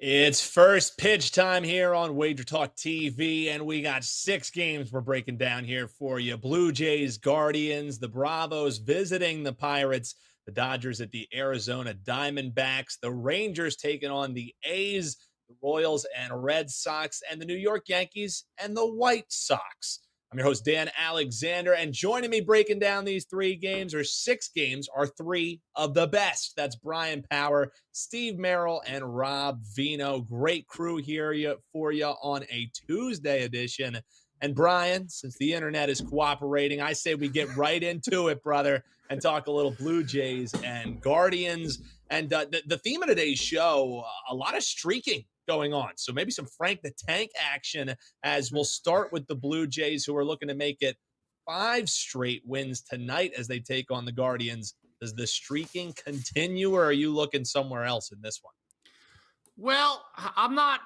It's first pitch time here on WagerTalk TV, and we got 6 games we're breaking down here for you. Blue Jays, Guardians, the Bravos visiting the Pirates, the Dodgers at the Arizona Diamondbacks, the Rangers taking on the A's, the Royals and Red Sox, and the New York Yankees and the White Sox. I'm your host, Dan Alexander, and joining me breaking down these 3 games, or 6 games, are 3 of the best. That's Bryan Power, Steve Merrill, and Rob Vino. Great crew here for you on a Tuesday edition. And Bryan, since the internet is cooperating, I say we get right into it, brother, and talk a little Blue Jays and Guardians. And the theme of today's show, a lot of streaking going on. So maybe some Frank the Tank action, as we'll start with the Blue Jays, who are looking to make it 5 straight wins tonight as they take on the Guardians. Does the streaking continue, or are you looking somewhere else in this one? Well, I'm not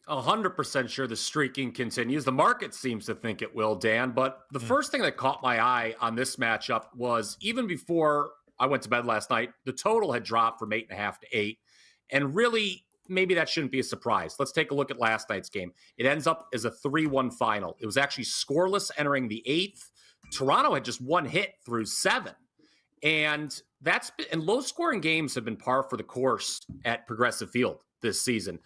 100% sure the streaking continues. The market seems to think it will, Dan. But the first thing that caught my eye on this matchup was, even before I went to bed last night, the total had dropped from 8.5 to 8. And really, maybe that shouldn't be a surprise. Let's take a look at last night's game. It ends up as a 3-1 final. It was actually scoreless entering the 8th. Toronto had just 1 hit through 7. And low-scoring games have been par for the course at Progressive Field this season.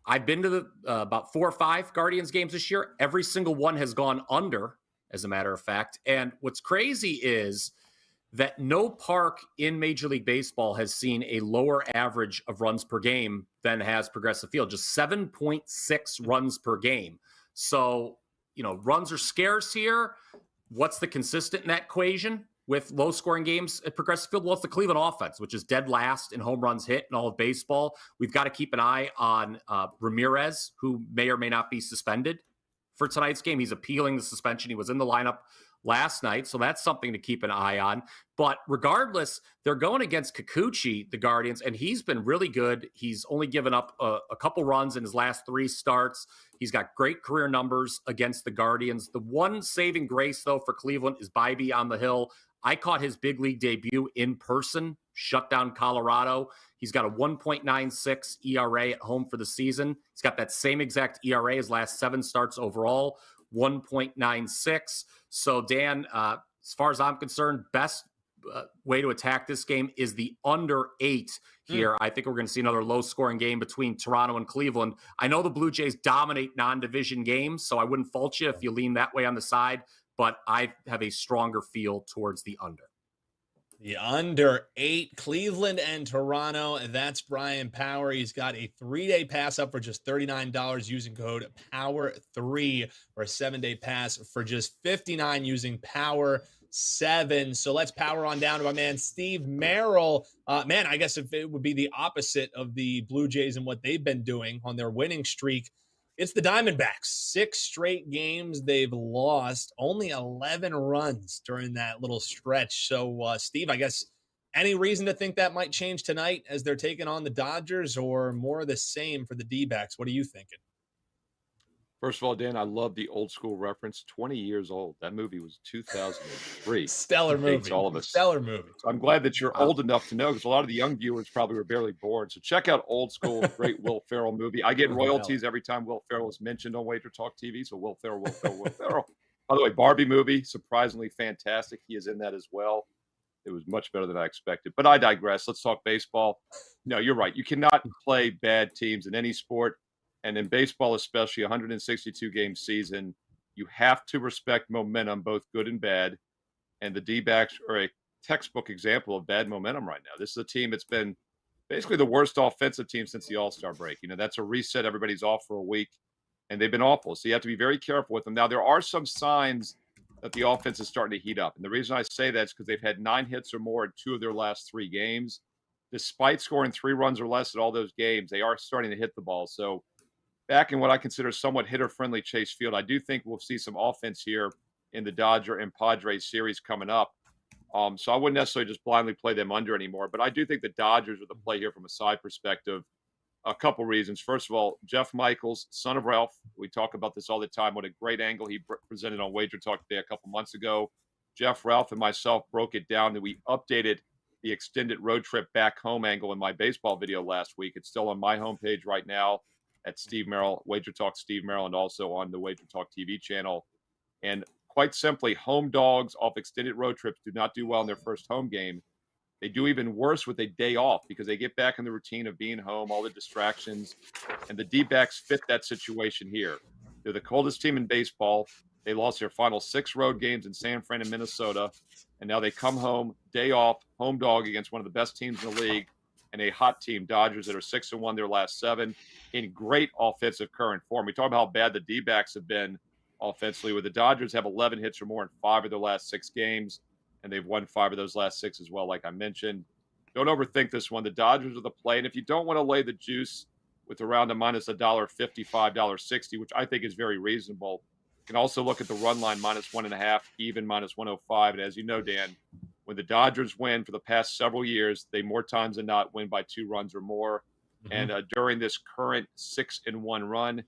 I've been to about 4 or 5 Guardians games this year. Every single one has gone under, as a matter of fact. And what's crazy is that no park in Major League Baseball has seen a lower average of runs per game than has Progressive Field, just 7.6 runs per game. So, runs are scarce here. What's the consistent in that equation with low-scoring games at Progressive Field? Well, it's the Cleveland offense, which is dead last in home runs hit in all of baseball. We've got to keep an eye on Ramirez, who may or may not be suspended for tonight's game. He's appealing the suspension. He was in the lineup last night, so that's something to keep an eye on. But regardless, they're going against Kikuchi, the Guardians, and he's been really good. He's only given up a couple runs in his last 3 starts. He's got great career numbers against the Guardians. The one saving grace, though, for Cleveland is Bybee on the hill. I caught his big league debut in person, shut down Colorado. He's got a 1.96 ERA at home for the season. He's got that same exact ERA his last 7 starts overall, 1.96. So, Dan, as far as I'm concerned, best way to attack this game is the under 8 here. I think we're going to see another low-scoring game between Toronto and Cleveland. I know the Blue Jays dominate non-division games, so I wouldn't fault you if you lean that way on the side, but I have a stronger feel towards the under. The under 8, Cleveland and Toronto. That's Bryan Power. He's got a 3-day pass up for just $39 using code POWER3, or a 7-day pass for just $59 using POWER7. So let's power on down to my man Steve Merrill. I guess if it would be the opposite of the Blue Jays and what they've been doing on their winning streak, it's the Diamondbacks. 6 straight games they've lost, only 11 runs during that little stretch. So, Steve, I guess any reason to think that might change tonight as they're taking on the Dodgers, or more of the same for the D-backs? What are you thinking? First of all, Dan, I love the old school reference. 20 years old. That movie was 2003. Stellar movie. All of us. Stellar movie. So I'm glad that you're old enough to know, because a lot of the young viewers probably were barely born. So check out Old School, great Will Ferrell movie. I get royalties every time Will Ferrell is mentioned on WagerTalk TV. So Will Ferrell. By the way, Barbie movie, surprisingly fantastic. He is in that as well. It was much better than I expected. But I digress. Let's talk baseball. No, you're right. You cannot play bad teams in any sport. And in baseball, especially 162-game season, you have to respect momentum, both good and bad. And the D-backs are a textbook example of bad momentum right now. This is a team that's been basically the worst offensive team since the All-Star break. That's a reset. Everybody's off for a week, and they've been awful. So you have to be very careful with them. Now, there are some signs that the offense is starting to heat up. And the reason I say that is because they've had 9 hits or more in 2 of their last 3 games. Despite scoring 3 runs or less in all those games, they are starting to hit the ball. So back in what I consider somewhat hitter-friendly Chase Field, I do think we'll see some offense here in the Dodger and Padres series coming up. So I wouldn't necessarily just blindly play them under anymore, but I do think the Dodgers are the play here from a side perspective. A couple reasons. First of all, Jeff Michaels, son of Ralph. We talk about this all the time. What a great angle he presented on WagerTalk today a couple months ago. Jeff, Ralph, and myself broke it down that we updated the extended road trip back home angle in my baseball video last week. It's still on my homepage right now at Steve Merrill, Wager Talk Steve Merrill, and also on the Wager Talk TV channel. And quite simply, home dogs off extended road trips do not do well in their first home game. They do even worse with a day off because they get back in the routine of being home, all the distractions, and the D-backs fit that situation here. They're the coldest team in baseball. They lost their final 6 road games in San Fran and Minnesota, and now they come home, day off, home dog against one of the best teams in the league, and a hot team, Dodgers, that are 6-1 their last 7, in great offensive current form. We talk about how bad the D-backs have been offensively, where the Dodgers have 11 hits or more in 5 of their last 6 games, and they've won 5 of those last 6 as well, like I mentioned. Don't overthink this one. The Dodgers are the play, and if you don't want to lay the juice with around a minus $1.55, $1.60, which I think is very reasonable, you can also look at the run line minus 1.5, even minus 105. And as you know, Dan, when the Dodgers win for the past several years, they more times than not win by 2 runs or more. Mm-hmm. And during this current 6-1 run,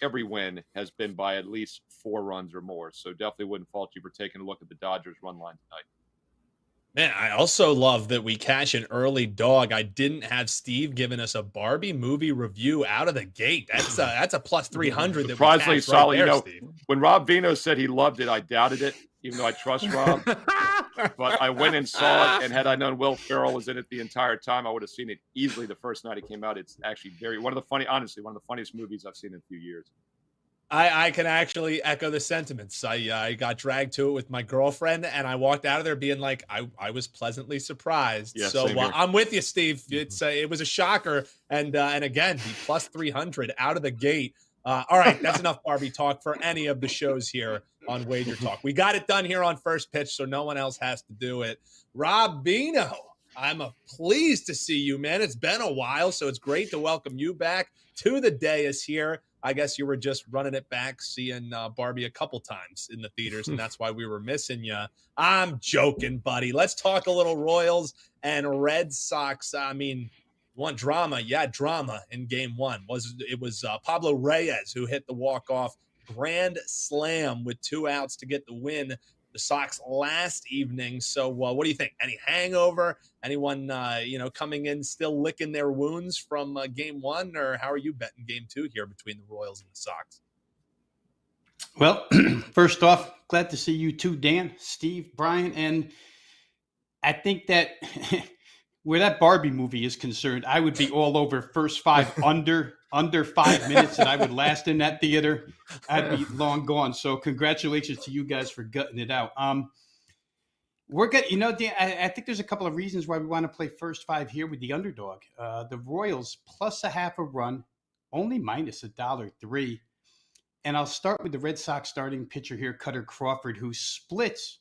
every win has been by at least 4 runs or more. So definitely wouldn't fault you for taking a look at the Dodgers run line tonight. Man, I also love that we cash an early dog. I didn't have Steve giving us a Barbie movie review out of the gate. That's a plus 300. Surprisingly solid. Right there, Steve. When Rob Vino said he loved it, I doubted it, even though I trust Rob. But I went and saw it, and had I known Will Ferrell was in it the entire time, I would have seen it easily the first night it came out. It's actually one of the funniest movies I've seen in a few years. I can actually echo the sentiments. I got dragged to it with my girlfriend, and I walked out of there being like, I was pleasantly surprised. Yeah, so I'm with you, Steve. It was a shocker, and again, the plus 300 out of the gate. All right, that's enough Barbie talk for any of the shows here on Wager Talk. We got it done here on First Pitch, so no one else has to do it. Rob Vino, I'm pleased to see you, man. It's been a while, so it's great to welcome you back to the dais here. I guess you were just running it back, seeing Barbie a couple times in the theaters, and that's why we were missing you. I'm joking, buddy. Let's talk a little Royals and Red Sox. I mean, one drama in game 1. It was Pablo Reyes who hit the walk-off grand slam with 2 outs to get the win. The Sox last evening. So what do you think? Any hangover? Anyone, coming in still licking their wounds from game 1? Or how are you betting game 2 here between the Royals and the Sox? Well, first off, glad to see you too, Dan, Steve, Bryan. And I think that where that Barbie movie is concerned, I would be all over first 5 under 5 minutes, and I would last in that theater. I'd be long gone. So congratulations to you guys for gutting it out. We're good. Dan, I think there's a couple of reasons why we want to play first 5 here with the underdog. The Royals plus 0.5 run, only minus $1.03. And I'll start with the Red Sox starting pitcher here, Cutter Crawford, whose splits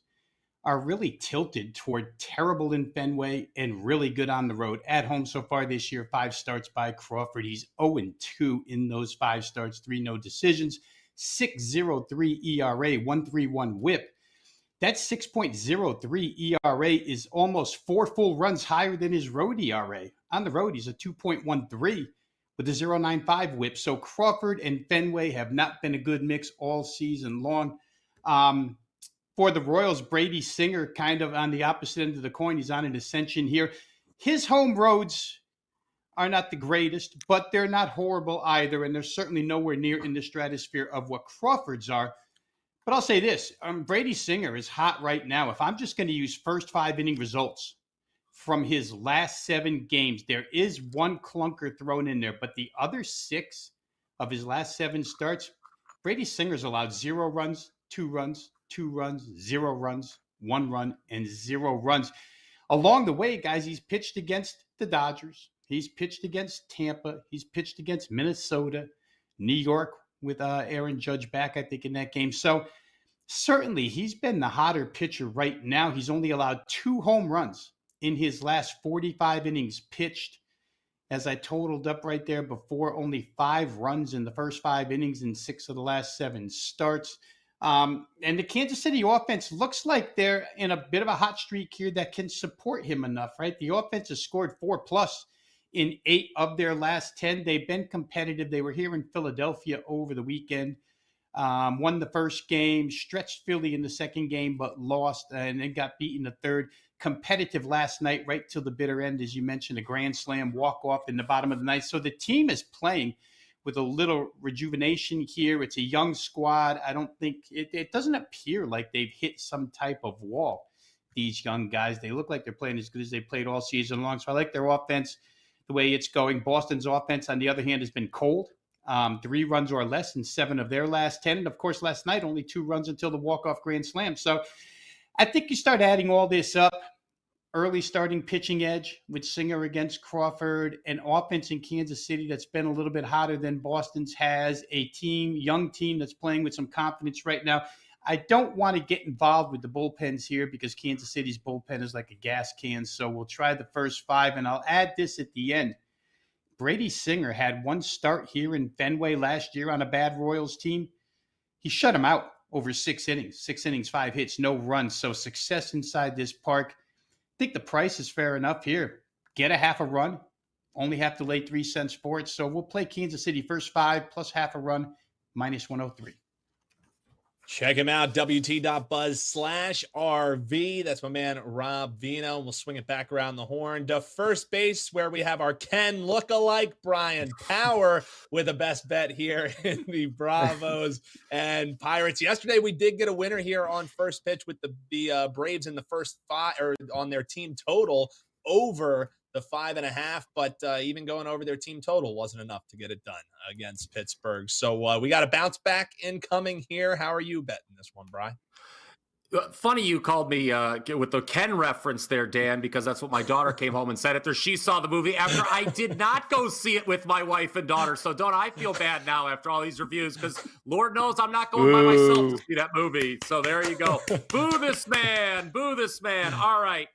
are really tilted toward terrible in Fenway and really good on the road. At home so far this year, 5 starts by Crawford. He's 0-2 in those 5 starts, 3 no decisions, 6.03 ERA, 1.31 WHIP. That 6.03 ERA is almost 4 full runs higher than his road ERA. On the road, he's a 2.13 with a 0.95 WHIP. So Crawford and Fenway have not been a good mix all season long. For the Royals, Brady Singer kind of on the opposite end of the coin. He's on an ascension here. His home roads are not the greatest, but they're not horrible either, and they're certainly nowhere near in the stratosphere of what Crawford's are. But I'll say this, Brady Singer is hot right now. If I'm just going to use first 5 inning results from his last 7 games, there is 1 clunker thrown in there, but the other 6 of his last 7 starts, Brady Singer's allowed 0 runs, 2 runs, 2 runs, 0 runs, 1 run, and 0 runs. Along the way, guys, he's pitched against the Dodgers. He's pitched against Tampa. He's pitched against Minnesota, New York with Aaron Judge back, I think, in that game. So certainly he's been the hotter pitcher right now. He's only allowed 2 home runs in his last 45 innings pitched. As I totaled up right there before, only 5 runs in the first 5 innings in 6 of the last 7 starts. And the Kansas City offense looks like they're in a bit of a hot streak here that can support him enough, right? The offense has scored 4+ in 8 of their last 10. They've been competitive. They were here in Philadelphia over the weekend. Won the first game, stretched Philly in the second game, but lost and then got beaten the third. Competitive last night, right till the bitter end, as you mentioned, a grand slam walk-off in the bottom of the ninth. So the team is playing with a little rejuvenation here. It's a young squad. I don't think it doesn't appear like they've hit some type of wall. These young guys, they look like they're playing as good as they played all season long. So I like their offense, the way it's going. Boston's offense, on the other hand, has been cold. 3 runs or less in 7 of their last 10. And of course, last night, only 2 runs until the walk-off grand slam. So I think you start adding all this up. Early starting pitching edge with Singer against Crawford, an offense in Kansas City that's been a little bit hotter than Boston's has, a young team that's playing with some confidence right now. I don't want to get involved with the bullpens here because Kansas City's bullpen is like a gas can. So we'll try the first 5, and I'll add this at the end. Brady Singer had 1 start here in Fenway last year on a bad Royals team. He shut him out over 6 innings. 6 innings, 5 hits, no runs. So success inside this park. I think the price is fair enough here. Get a half a run. Only have to lay 3 cents for it. So we'll play Kansas City first 5 plus half a run, minus 103. Check him out, wt.buzz/RV. That's my man, Rob Vino. We'll swing it back around the horn to first base, where we have our Ken lookalike, Bryan Power, with a best bet here in the Bravos and Pirates. Yesterday, we did get a winner here on first pitch with the Braves in the first 5, or on their team total over the 5.5, but even going over their team total wasn't enough to get it done against Pittsburgh. So we got a bounce back incoming here. How are you betting this one, Bryan? Funny you called me with the Ken reference there, Dan, because that's what my daughter came home and said after she saw the movie, after I did not go see it with my wife and daughter. So don't I feel bad now after all these reviews, because Lord knows I'm not going by myself to see that movie. So there you go. Boo this man. Boo this man. All right.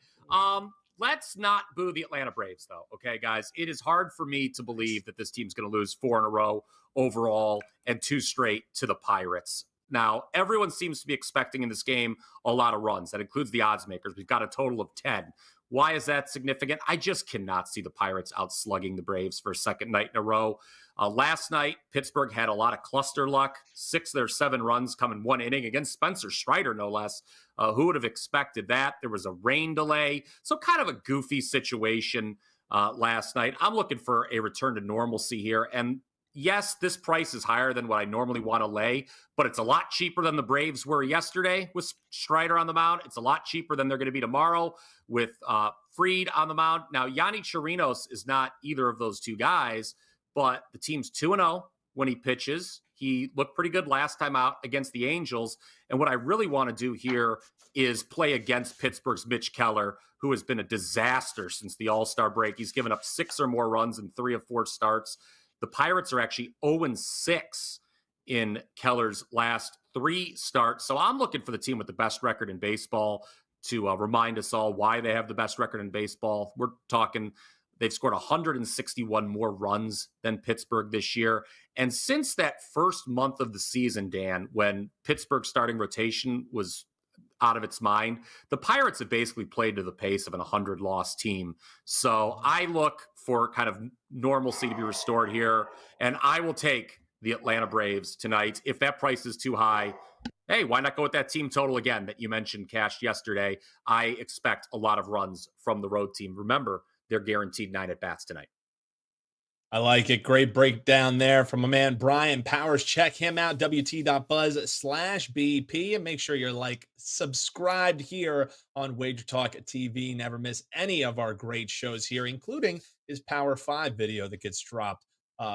Let's not boo the Atlanta Braves, though. Okay, guys, it is hard for me to believe that this team's going to lose 4 in a row overall and 2 straight to the Pirates. Now, everyone seems to be expecting in this game a lot of runs. That includes the odds makers. We've got a total of 10. Why is that significant? I just cannot see the Pirates outslugging the Braves for a second night in a row. Last night, Pittsburgh had a lot of cluster luck. 6 of their 7 runs come in 1 inning against Spencer Strider, no less. Who would have expected that? There was a rain delay. So kind of a goofy situation last night. I'm looking for a return to normalcy here. And yes, this price is higher than what I normally want to lay, but it's a lot cheaper than the Braves were yesterday with Strider on the mound. It's a lot cheaper than they're going to be tomorrow with Fried on the mound. Now, Yanni Chirinos is not either of those 2 guys, but the team's 2-0 when he pitches. He looked pretty good last time out against the Angels. And what I really want to do here is play against Pittsburgh's Mitch Keller, who has been a disaster since the All-Star break. He's given up 6 or more runs in 3 of 4 starts. The Pirates are actually 0-6 in Keller's last 3 starts. So I'm looking for the team with the best record in baseball to remind us all why they have the best record in baseball. We're talking they've scored 161 more runs than Pittsburgh this year. And since that first month of the season, Dan, when Pittsburgh's starting rotation was out of its mind, the Pirates have basically played to the pace of an 100-loss team. So I look for kind of normalcy to be restored here, and I will take the Atlanta Braves tonight. If that price is too high, hey, why not go with that team total again that you mentioned cashed yesterday? I expect a lot of runs from the road team. Remember, they're guaranteed 9 at-bats tonight. I like it. Great breakdown there from my man, Bryan Powers. Check him out, wt.buzz/BP, and make sure you're subscribed here on WagerTalk TV. Never miss any of our great shows here, including his Power 5 video that gets dropped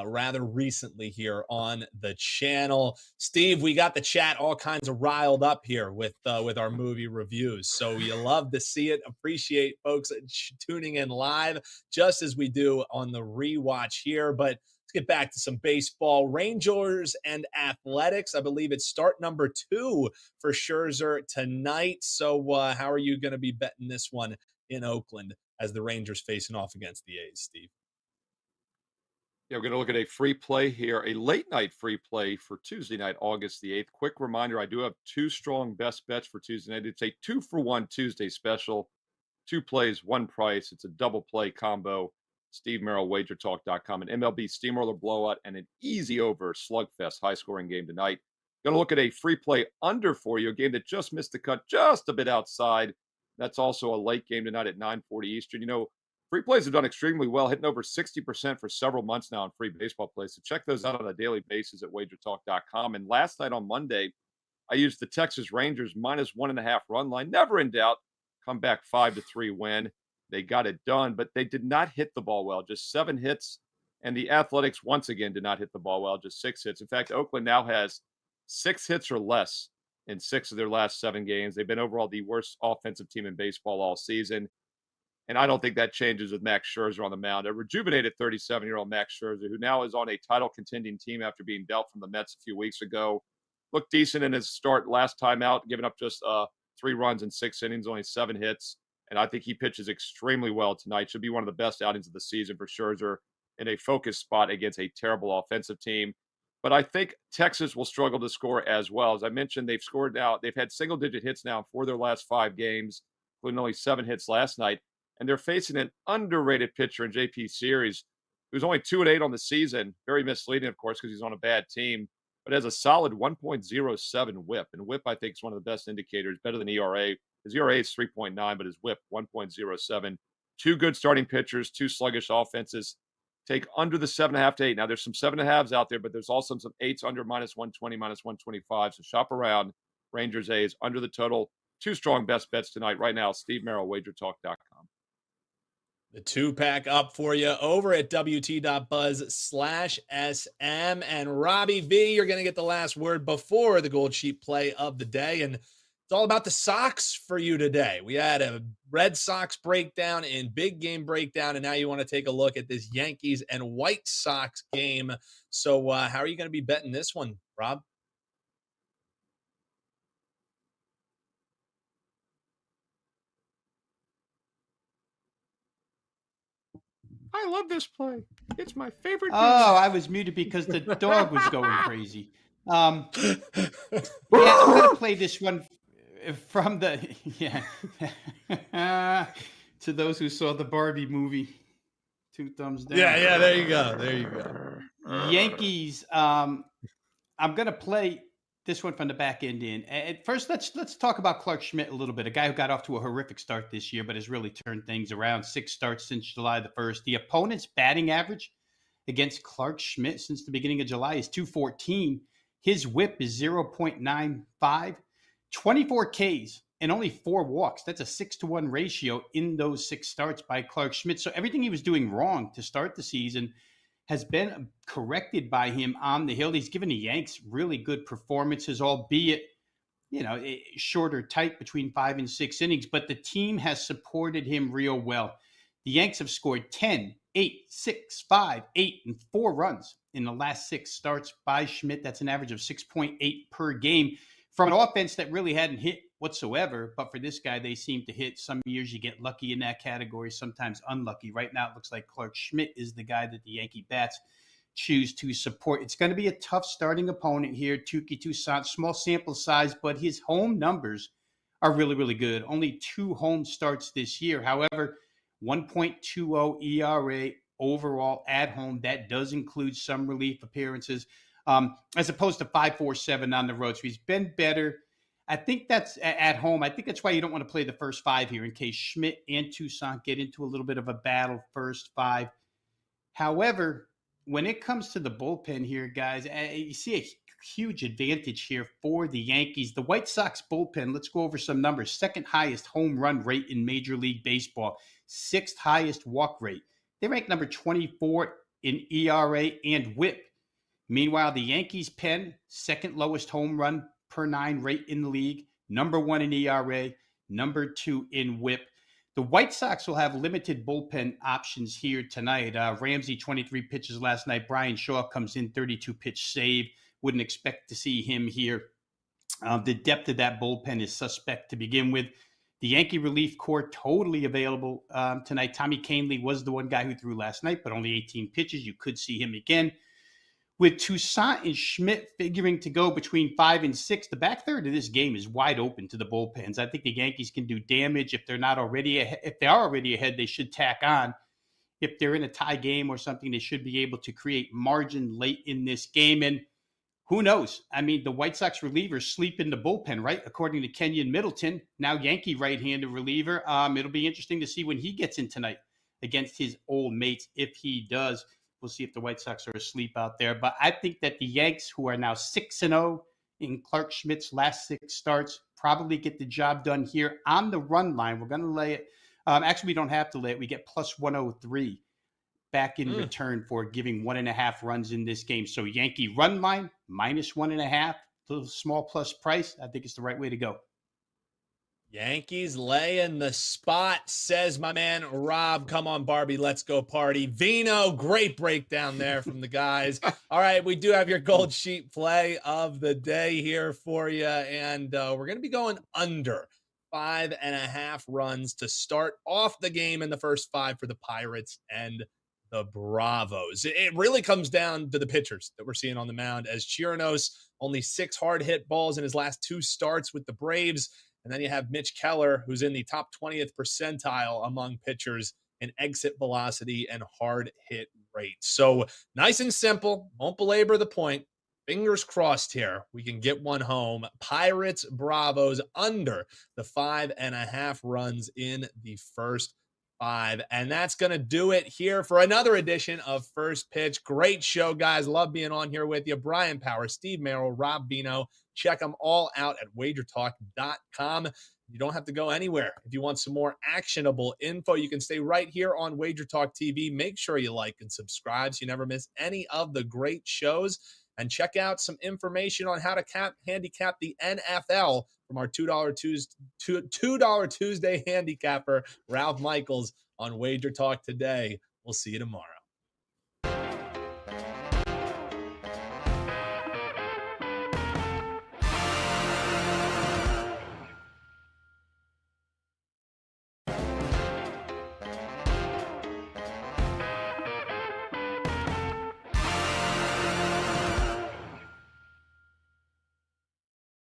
rather recently here on the channel. Steve, we got the chat all kinds of riled up here with our movie reviews. So you love to see it. Appreciate folks tuning in live, just as we do on the rewatch here. But let's get back to some baseball. Rangers and Athletics. I believe it's start number 2 for Scherzer tonight. So how are you going to be betting this one in Oakland as the Rangers facing off against the A's, Steve? Yeah, we're going to look at a free play here, a late night free play for Tuesday night, August the 8th. Quick reminder, I do have 2 strong best bets for Tuesday night. It's a 2-for-1 Tuesday special, 2 plays, 1 price. It's a double play combo. Steve Merrill, WagerTalk.com, an MLB steamroller blowout, and an easy over slugfest high-scoring game tonight. Going to look at a free play under for you, a game that just missed the cut just a bit outside. That's also a late game tonight at 9:40 Eastern. Free plays have done extremely well, hitting over 60% for several months now in free baseball plays. So check those out on a daily basis at wagertalk.com. And last night on Monday, I used the Texas Rangers -1.5 run line. Never in doubt. Come back 5-3 win. They got it done, but they did not hit the ball well. Just 7 hits. And the Athletics once again did not hit the ball well, just 6 hits. In fact, Oakland now has 6 hits or less in 6 of their last 7 games. They've been overall the worst offensive team in baseball all season. And I don't think that changes with Max Scherzer on the mound. A rejuvenated 37-year-old Max Scherzer, who now is on a title contending team after being dealt from the Mets a few weeks ago, looked decent in his start last time out, giving up just 3 runs in 6 innings, only 7 hits. And I think he pitches extremely well tonight. Should be one of the best outings of the season for Scherzer in a focused spot against a terrible offensive team. But I think Texas will struggle to score as well. As I mentioned, they've scored now. They've had single-digit hits now for their last 5 games, including only 7 hits last night. And they're facing an underrated pitcher in JP Series, who's only 2-8 on the season. Very misleading, of course, because he's on a bad team, but has a solid 1.07 whip. And whip, I think, is one of the best indicators, better than ERA. His ERA is 3.9, but his whip, 1.07. 2 good starting pitchers, 2 sluggish offenses. Take under the 7.5 to 8. Now, there's some 7.5s out there, but there's also some 8s under -120, -125. So shop around. Rangers A's under the total. 2 strong best bets tonight. Right now, Steve Merrill, WagerTalk.com. The 2-pack up for you over at WT.buzz/SM. And Robbie V, you're going to get the last word before the Gold Sheet play of the day. And it's all about the Sox for you today. We had a Red Sox breakdown and big game breakdown, and now you want to take a look at this Yankees and White Sox game. So how are you going to be betting this one, Rob? I love this play. It's my favorite. Oh, I was muted because the dog was going crazy. Yeah, I'm going to play this one from the to those who saw the Barbie movie. 2 thumbs down. Yeah, there you go. There you go. Yankees. I'm going to play this one from the back end in. At first, let's talk about Clark Schmidt a little bit, a guy who got off to a horrific start this year, but has really turned things around. 6 starts since July the 1st. The opponent's batting average against Clark Schmidt since the beginning of July is .214. His whip is 0.95, 24 Ks, and only 4 walks. That's a 6-to-1 ratio in those 6 starts by Clark Schmidt. So everything he was doing wrong to start the season has been corrected by him on the hill. He's given the Yanks really good performances, albeit, shorter tight between 5 and 6 innings, but the team has supported him real well. The Yanks have scored 10, 8, 6, 5, 8, and 4 runs in the last 6 starts by Schmidt. That's an average of 6.8 per game from an offense that really hadn't hit whatsoever. But for this guy, they seem to hit. Some years you get lucky in that category, sometimes unlucky. Right now, it looks like Clark Schmidt is the guy that the Yankee bats choose to support. It's going to be a tough starting opponent here, Touki Toussaint. Small sample size, but his home numbers are really, really good. Only 2 home starts this year. However, 1.20 ERA overall at home. That does include some relief appearances, as opposed to 5.47 on the road. So he's been better. I think that's at home. I think that's why you don't want to play the first 5 here in case Schmidt and Toussaint get into a little bit of a battle first 5. However, when it comes to the bullpen here, guys, you see a huge advantage here for the Yankees. The White Sox bullpen, let's go over some numbers. 2nd highest home run rate in Major League Baseball. 6th highest walk rate. They rank number 24 in ERA and whip. Meanwhile, the Yankees pen, 2nd lowest home run per 9 rate in the league. Number 1 in ERA. Number 2 in whip. The White Sox will have limited bullpen options here tonight. Ramsey, 23 pitches last night. Bryan Shaw comes in, 32-pitch save. Wouldn't expect to see him here. The depth of that bullpen is suspect to begin with. The Yankee relief corps totally available tonight. Tommy Kahnle was the one guy who threw last night, but only 18 pitches. You could see him again. With Toussaint and Schmidt figuring to go between 5 and 6, the back third of this game is wide open to the bullpens. I think the Yankees can do damage if they're not already ahead. If they are already ahead, they should tack on. If they're in a tie game or something, they should be able to create margin late in this game. And who knows? I mean, the White Sox relievers sleep in the bullpen, right? According to Kenyon Middleton, now Yankee right-handed reliever. It'll be interesting to see when he gets in tonight against his old mates. If he does, we'll see if the White Sox are asleep out there. But I think that the Yanks, who are now 6-0 in Clark Schmidt's last 6 starts, probably get the job done here on the run line. We're going to lay it. Actually, we don't have to lay it. We get plus 103 back in return for giving 1.5 runs in this game. So Yankee run line minus 1.5, little small plus price. I think it's the right way to go. Yankees laying the spot, says my man Rob. Come on, Barbie, let's go party. Vino, great breakdown there from the guys. All right, we do have your gold sheet play of the day here for you, and we're going to be going under 5.5 runs to start off the game in the first 5 for the Pirates and the Bravos. It really comes down to the pitchers that we're seeing on the mound, as Chirinos only 6 hard hit balls in his last 2 starts with the Braves. And then you have Mitch Keller, who's in the top 20th percentile among pitchers in exit velocity and hard hit rate. So nice and simple. Won't belabor the point. Fingers crossed here. We can get one home. Pirates, Bravos under the 5.5 runs in the first 5. And that's going to do it here for another edition of First Pitch. Great show, guys. Love being on here with you. Bryan Power, Steve Merrill, Rob Vino. Check them all out at WagerTalk.com. You don't have to go anywhere. If you want some more actionable info, you can stay right here on WagerTalk TV. Make sure you like and subscribe so you never miss any of the great shows. And check out some information on how to handicap the NFL from our $2 Tuesday handicapper, Ralph Michaels, on Wager Talk today. We'll see you tomorrow.